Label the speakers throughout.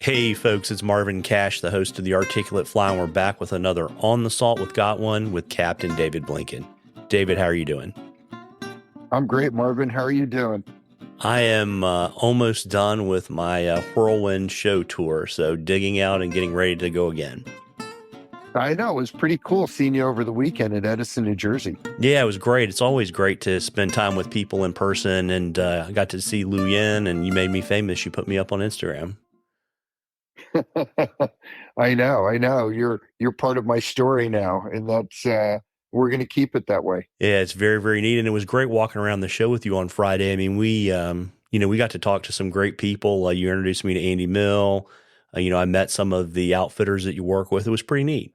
Speaker 1: Hey folks, it's Marvin Cash, the host of The Articulate Fly, and we're back with another On the Salt with GotOne with Captain David Blinken. David, how are you doing?
Speaker 2: I'm great, Marvin. How are you doing?
Speaker 1: I am almost done with my whirlwind show tour, so digging out and getting ready to go again.
Speaker 2: I know. It was pretty cool seeing you over the weekend at Edison, New Jersey.
Speaker 1: Yeah, it was great. It's always great to spend time with people in person, and I got to see Lu Yen, and you made me famous. You put me up on Instagram.
Speaker 2: I know. You're part of my story now, and that's we're going to keep it that way.
Speaker 1: Yeah, it's very, very neat. And it was great walking around the show with you on Friday. I mean, we got to talk to some great people. You introduced me to Andy Mill. I met some of the outfitters that you work with. It was pretty neat.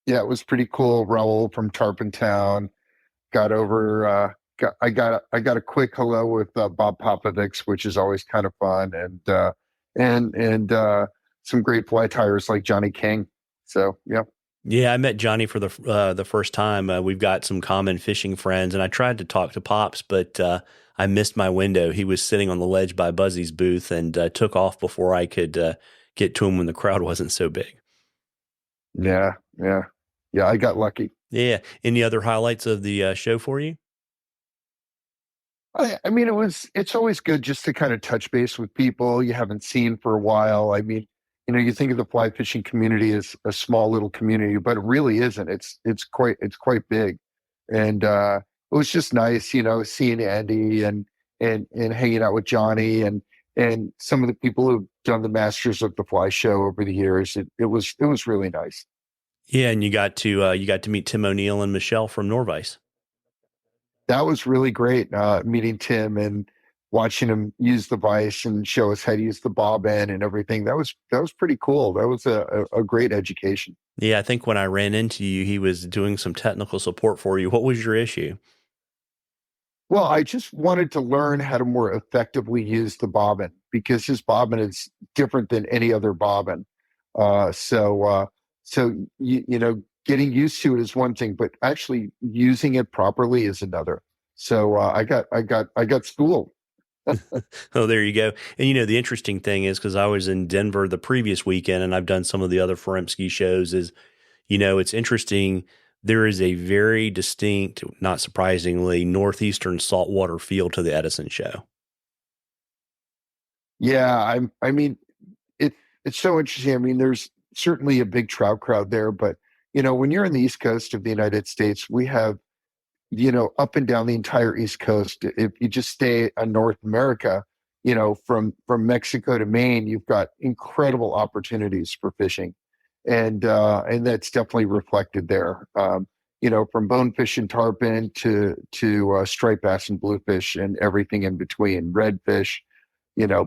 Speaker 2: Yeah, it was pretty cool. Raul from Tarpon Town got over. I got a quick hello with Bob Popovics, which is always kind of fun, and some great fly tires like Johnny King. So yeah.
Speaker 1: Yeah, I met Johnny for the first time. We've got some common fishing friends, and I tried to talk to Pops, but I missed my window. He was sitting on the ledge by Buzzy's booth and took off before I could get to him when the crowd wasn't so big.
Speaker 2: Yeah. I got lucky.
Speaker 1: Yeah. Any other highlights of the show for you?
Speaker 2: I mean, it's always good just to kind of touch base with people you haven't seen for a while. I mean, you think of the fly fishing community as a small little community, but it really isn't. It's quite big. And it was just nice, seeing Andy and hanging out with Johnny and some of the people who've done the Masters of the Fly show over the years. It was really nice.
Speaker 1: Yeah, and you got to meet Tim O'Neill and Michelle from Norvise.
Speaker 2: That was really great, meeting Tim and watching him use the vise and show us how to use the bob end and everything. That was pretty cool. That was a great education.
Speaker 1: Yeah, I think when I ran into you, he was doing some technical support for you. What was your issue?
Speaker 2: Well, I just wanted to learn how to more effectively use the bobbin because his bobbin is different than any other bobbin. So getting used to it is one thing, but actually using it properly is another. So I got schooled.
Speaker 1: Oh, there you go. And the interesting thing is, because I was in Denver the previous weekend and I've done some of the other Feremski shows, is, it's interesting. There is a very distinct, not surprisingly, northeastern saltwater feel to the Edison show.
Speaker 2: Yeah, I mean, it's so interesting. I mean, there's certainly a big trout crowd there, but when you're in the East Coast of the United States, we have, up and down the entire East Coast. If you just stay in North America, from Mexico to Maine, you've got incredible opportunities for fishing, and that's definitely reflected there. From bonefish and tarpon to striped bass and bluefish and everything in between, redfish,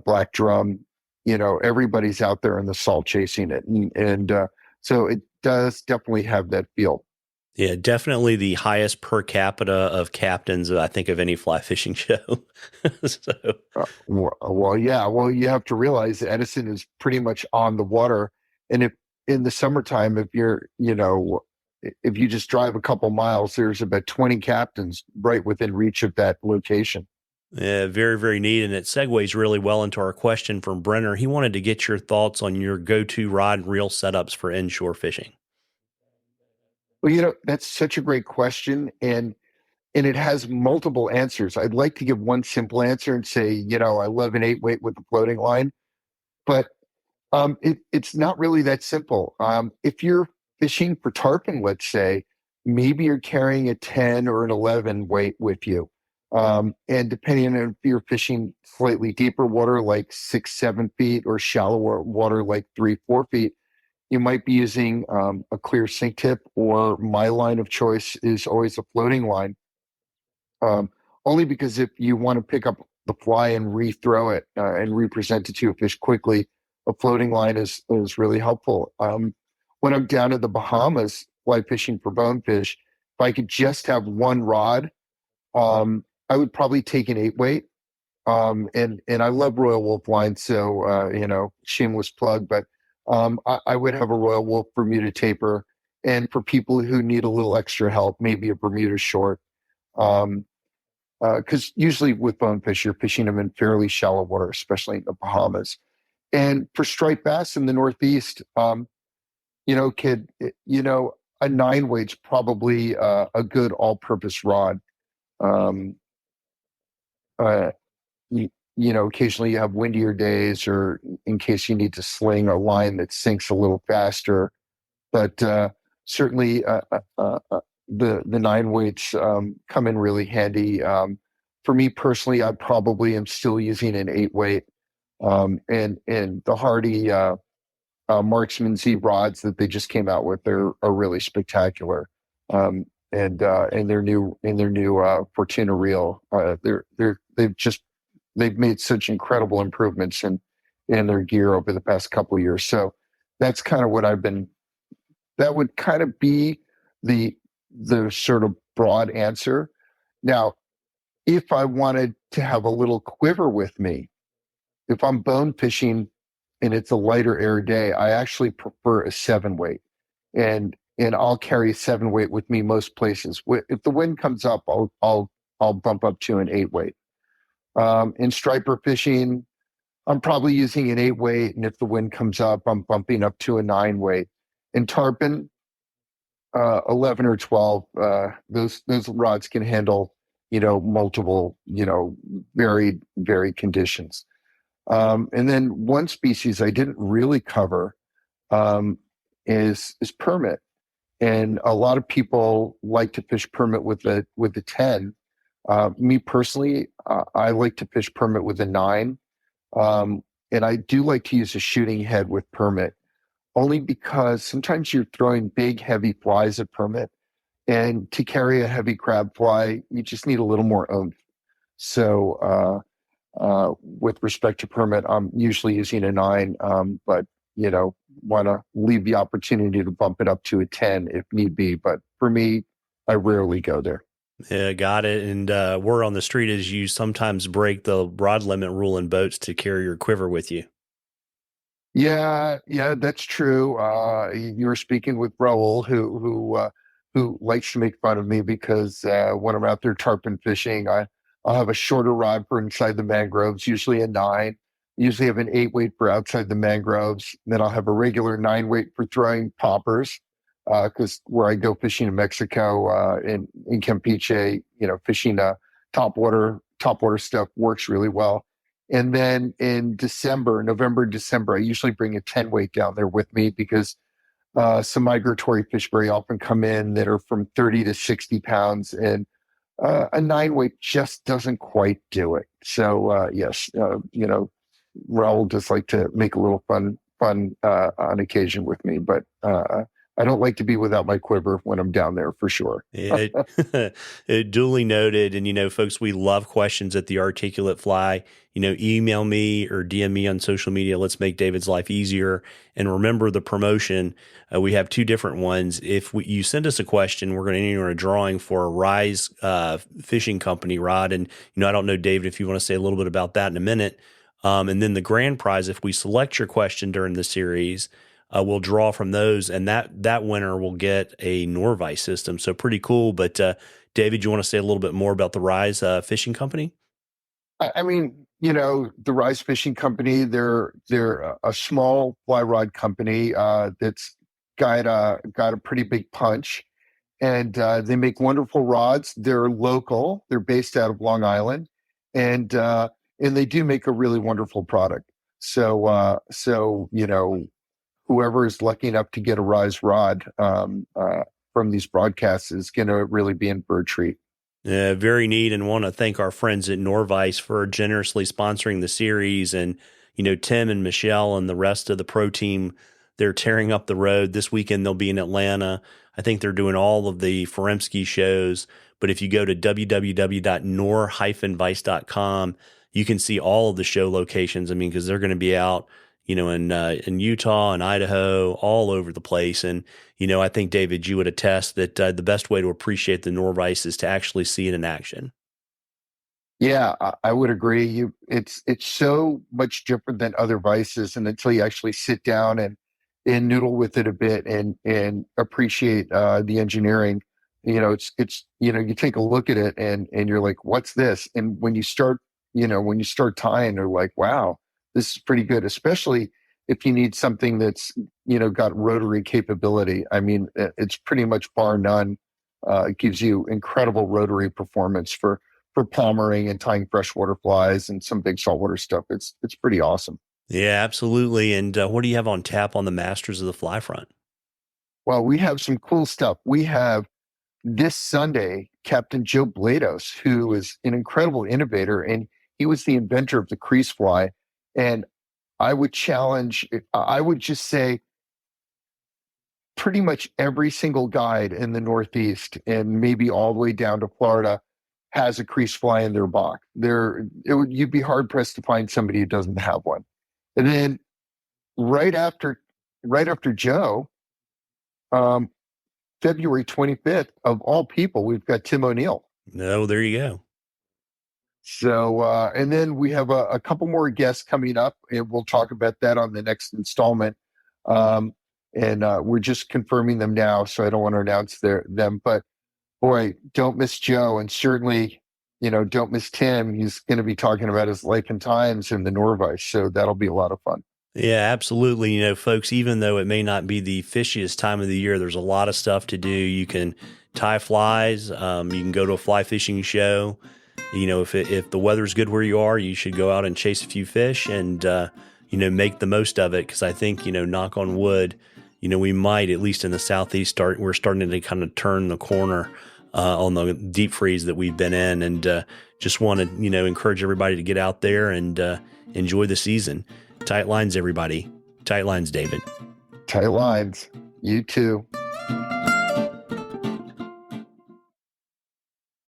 Speaker 2: black drum, everybody's out there in the salt chasing it. And so it does definitely have that feel.
Speaker 1: Yeah, definitely the highest per capita of captains, I think, of any fly fishing show. So,
Speaker 2: Yeah. Well, you have to realize that Edison is pretty much on the water. And if in the summertime, if you just drive a couple miles, there's about 20 captains right within reach of that location.
Speaker 1: yeah, very, very neat. And it segues really well into our question from Brenner. He wanted to get your thoughts on your go-to rod and reel setups for inshore fishing.
Speaker 2: Well, that's such a great question. And it has multiple answers. I'd like to give one simple answer and say, I love an 8 weight with a floating line, but it's not really that simple. If you're fishing for tarpon, let's say, maybe you're carrying a 10 or an 11 weight with you. And depending on if you're fishing slightly deeper water, like 6, 7 feet, or shallower water, like 3, 4 feet, you might be using a clear sink tip, or my line of choice is always a floating line. Only because if you want to pick up the fly and rethrow it and represent it to a fish quickly, a floating line is really helpful. When I'm down in the Bahamas fly fishing for bonefish, if I could just have one rod, I would probably take an 8 weight. And I love Royal Wolf line, so shameless plug, but I would have a Royal Wolf Bermuda taper, and for people who need a little extra help, maybe a Bermuda short. Because usually with bonefish, you're fishing them in fairly shallow water, especially in the Bahamas. And for striped bass in the Northeast, you know, you know, a 9 weight's probably a good all-purpose rod. Um, uh, you know, occasionally you have windier days, or in case you need to sling a line that sinks a little faster. But certainly, the 9 weights come in really handy. For me personally, I probably am still using an 8 weight, and the Hardy Marksman Z rods that they just came out with are really spectacular. And their new Fortuna reel, they've made such incredible improvements in their gear over the past couple of years. So that's kind of what I've been. That would kind of be the sort of broad answer. Now, if I wanted to have a little quiver with me, if I'm bone fishing and it's a lighter air day, I actually prefer a 7 weight, and I'll carry a 7 weight with me most places. If the wind comes up, I'll bump up to an 8 weight. In striper fishing, I'm probably using an 8 weight, and if the wind comes up, I'm bumping up to a 9 weight. In tarpon, 11 or 12, those rods can handle, you know, multiple, you know, varied conditions. And then one species I didn't really cover um, is permit, and a lot of people like to fish permit with the 10. Me personally, I like to fish permit with a 9, and I do like to use a shooting head with permit, only because sometimes you're throwing big, heavy flies at permit, and to carry a heavy crab fly, you just need a little more oomph. So, with respect to permit, I'm usually using a 9, but you know, want to leave the opportunity to bump it up to a 10 if need be. But for me, I rarely go there.
Speaker 1: Yeah, got it. And word on the street is you sometimes break the rod limit rule in boats to carry your quiver with you.
Speaker 2: Yeah, yeah, that's true. You were speaking with Raul, who likes to make fun of me because when I'm out there tarpon fishing, I'll have a shorter rod for inside the mangroves, usually a 9. Usually have an 8 weight for outside the mangroves. Then I'll have a regular 9 weight for throwing poppers, because where I go fishing in Mexico, in Campeche, you know, fishing top water stuff works really well. And then in November, December, I usually bring a 10 weight down there with me because some migratory fish very often come in that are from 30 to 60 pounds, and a 9 weight just doesn't quite do it. So, yes, you know, Raul just like to make a little fun on occasion with me, but I don't like to be without my quiver when I'm down there for sure.
Speaker 1: It, it duly noted. And, you know, folks, we love questions at the Articulate Fly. You know, email me or DM me on social media. Let's make David's life easier. And remember the promotion. We have two different ones. If you send us a question, we're going to enter a drawing for a Rise fishing company rod. And, you know, I don't know, David, if you want to say a little bit about that in a minute. And then the grand prize, if we select your question during the series, we'll draw from those, and that winner will get a Norvise system. So pretty cool. But David, you want to say a little bit more about the Rise Fishing Company?
Speaker 2: I mean, you know, the Rise Fishing Company, they're a small fly rod company that's got a pretty big punch, and they make wonderful rods. They're local. They're based out of Long Island, and they do make a really wonderful product. So you know, whoever is lucky enough to get a Rise rod from these broadcasts is going to really be in for a treat.
Speaker 1: Very neat, and want to thank our friends at Norvise for generously sponsoring the series. And, you know, Tim and Michelle and the rest of the pro team, they're tearing up the road. This weekend they'll be in Atlanta. I think they're doing all of the Foremski shows. But if you go to www.nor-vice.com, you can see all of the show locations. I mean, because they're going to be out, you know, in Utah and Idaho, all over the place. And, you know, I think, David, you would attest that the best way to appreciate the Norvise is to actually see it in action.
Speaker 2: Yeah, I would agree. It's so much different than other vices, and until you actually sit down and noodle with it a bit and appreciate the engineering, you know, it's you know, you take a look at it and you're like, what's this? And when you start, you know, when you start tying, you're like, wow, this is pretty good, especially if you need something that's, got rotary capability. I mean, it's pretty much bar none. It gives you incredible rotary performance for palmering and tying freshwater flies and some big saltwater stuff. It's pretty awesome.
Speaker 1: Yeah, absolutely. And what do you have on tap on the Masters of the Fly front?
Speaker 2: Well, we have some cool stuff. We have this Sunday Captain Joe Blados, who is an incredible innovator, and he was the inventor of the crease fly. And I would just say pretty much every single guide in the Northeast and maybe all the way down to Florida has a crease fly in their box. You'd be hard pressed to find somebody who doesn't have one. And then right after Joe, February 25th, of all people, we've got Tim O'Neill.
Speaker 1: No, there you go.
Speaker 2: So, and then we have a couple more guests coming up, and we'll talk about that on the next installment. And we're just confirming them now, so I don't want to announce them. But boy, don't miss Joe, and certainly, don't miss Tim. He's going to be talking about his life and times in the Norvise, so that'll be a lot of fun.
Speaker 1: Yeah, absolutely. Folks, even though it may not be the fishiest time of the year, there's a lot of stuff to do. You can tie flies. You can go to a fly fishing show. If the weather's good where you are, you should go out and chase a few fish and, make the most of it. Because I think, knock on wood, we might, at least in the Southeast, we're starting to kind of turn the corner on the deep freeze that we've been in. And just want to, encourage everybody to get out there and enjoy the season. Tight lines, everybody. Tight lines, David.
Speaker 2: Tight lines. You too.